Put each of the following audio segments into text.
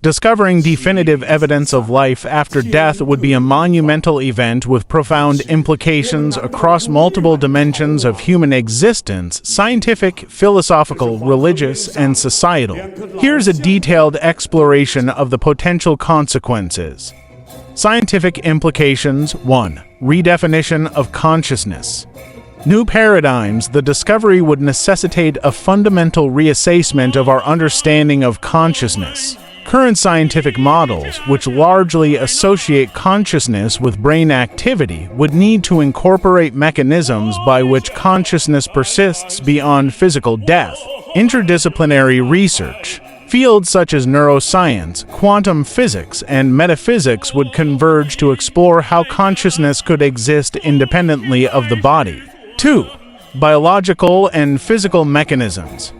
Discovering definitive evidence of life after death would be a monumental event with profound implications across multiple dimensions of human existence: scientific, philosophical, religious, and societal. Here's a detailed exploration of the potential consequences. Scientific implications. 1. Redefinition of consciousness. New paradigms. The discovery would necessitate a fundamental reassessment of our understanding of consciousness. Current scientific models, which largely associate consciousness with brain activity, would need to incorporate mechanisms by which consciousness persists beyond physical death. Interdisciplinary research. Fields such as neuroscience, quantum physics, and metaphysics would converge to explore how consciousness could exist independently of the body. 2. Biological and physical mechanisms.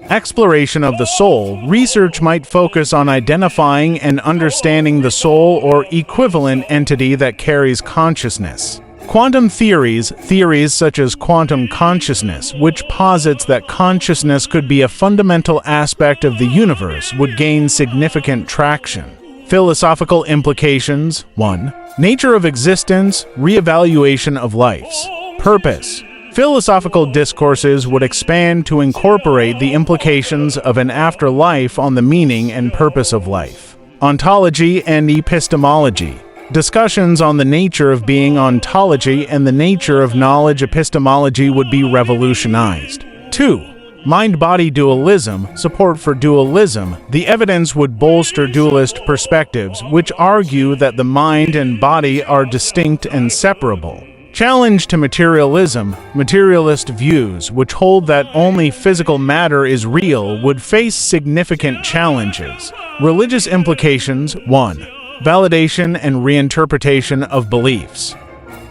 Exploration of the soul. Research might focus on identifying and understanding the soul or equivalent entity that carries consciousness. Quantum theories such as quantum consciousness, which posits that consciousness could be a fundamental aspect of the universe, would gain significant traction. Philosophical implications. 1. Nature of existence, reevaluation of life's purpose. Philosophical discourses would expand to incorporate the implications of an afterlife on the meaning and purpose of life. Ontology and epistemology. Discussions on the nature of being, ontology, and the nature of knowledge epistemology would be revolutionized. 2. Mind-body dualism. Support for dualism. The evidence would bolster dualist perspectives, which argue that the mind and body are distinct and separable. Challenge to materialism. Materialist views, which hold that only physical matter is real, would face significant challenges. Religious implications. 1. Validation and reinterpretation of beliefs.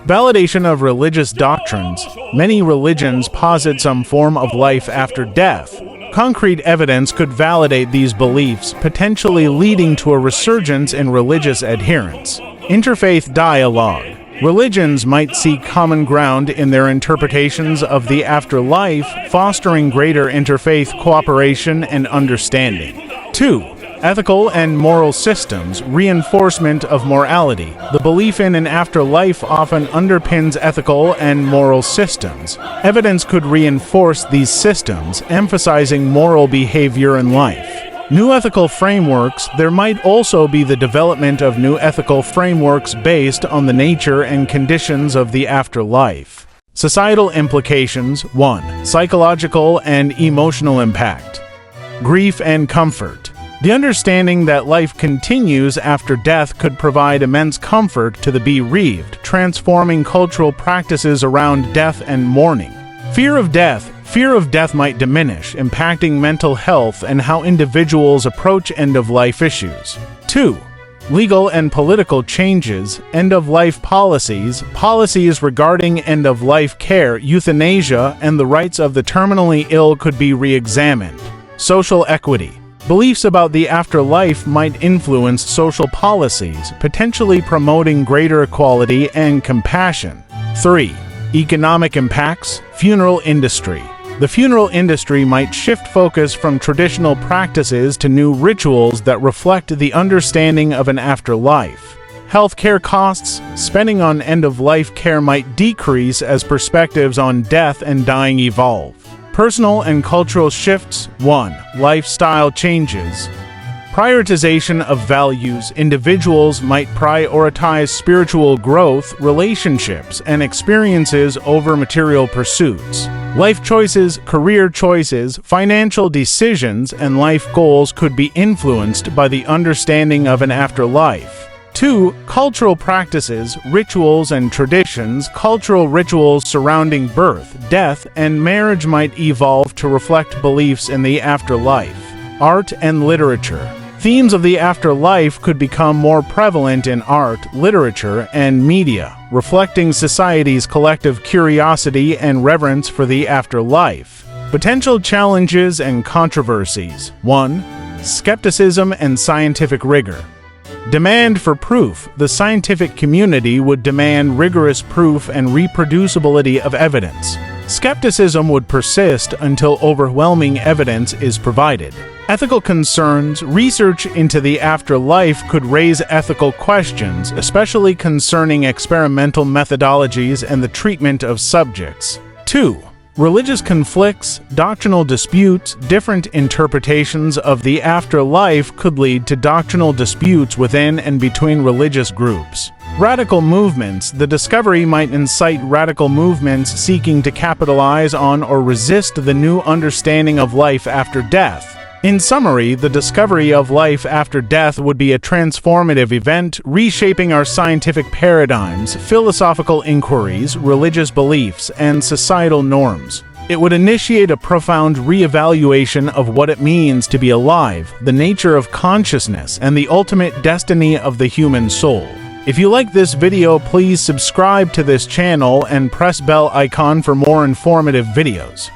Validation of religious doctrines. Many religions posit some form of life after death. Concrete evidence could validate these beliefs, potentially leading to a resurgence in religious adherence. Interfaith dialogue. Religions might seek common ground in their interpretations of the afterlife, fostering greater interfaith cooperation and understanding. 2. Ethical and moral systems. Reinforcement of morality. The belief in an afterlife often underpins ethical and moral systems. Evidence could reinforce these systems, emphasizing moral behavior in life. New ethical frameworks. There might also be the development of new ethical frameworks based on the nature and conditions of the afterlife. Societal implications. 1. Psychological and emotional impact. Grief and comfort. The understanding that life continues after death could provide immense comfort to the bereaved, transforming cultural practices around death and mourning. Fear of death. Fear of death might diminish, impacting mental health and how individuals approach end-of-life issues. 2. Legal and political changes. End-of-life policies. Policies regarding end-of-life care, euthanasia, and the rights of the terminally ill could be re-examined. Social equity. Beliefs about the afterlife might influence social policies, potentially promoting greater equality and compassion. 3. Economic impacts. Funeral industry. The funeral industry might shift focus from traditional practices to new rituals that reflect the understanding of an afterlife. Healthcare costs. Spending on end-of-life care might decrease as perspectives on death and dying evolve. Personal and cultural shifts. 1. Lifestyle changes. Prioritization of values. Individuals might prioritize spiritual growth, relationships, and experiences over material pursuits. Life choices, career choices, financial decisions, and life goals could be influenced by the understanding of an afterlife. 2. Cultural practices, rituals, and traditions. Cultural rituals surrounding birth, death, and marriage might evolve to reflect beliefs in the afterlife. Art and literature. Themes of the afterlife could become more prevalent in art, literature, and media, reflecting society's collective curiosity and reverence for the afterlife. Potential challenges and controversies. 1. Skepticism and scientific rigor. Demand for proof. The scientific community would demand rigorous proof and reproducibility of evidence. Skepticism would persist until overwhelming evidence is provided. Ethical concerns. Research into the afterlife could raise ethical questions, especially concerning experimental methodologies and the treatment of subjects. 2. Religious conflicts, doctrinal disputes. Different interpretations of the afterlife could lead to doctrinal disputes within and between religious groups. Radical movements. The discovery might incite radical movements seeking to capitalize on or resist the new understanding of life after death. In summary, the discovery of life after death would be a transformative event, reshaping our scientific paradigms, philosophical inquiries, religious beliefs, and societal norms. It would initiate a profound reevaluation of what it means to be alive, the nature of consciousness, and the ultimate destiny of the human soul. If you like this video, please subscribe to this channel and press bell icon for more informative videos.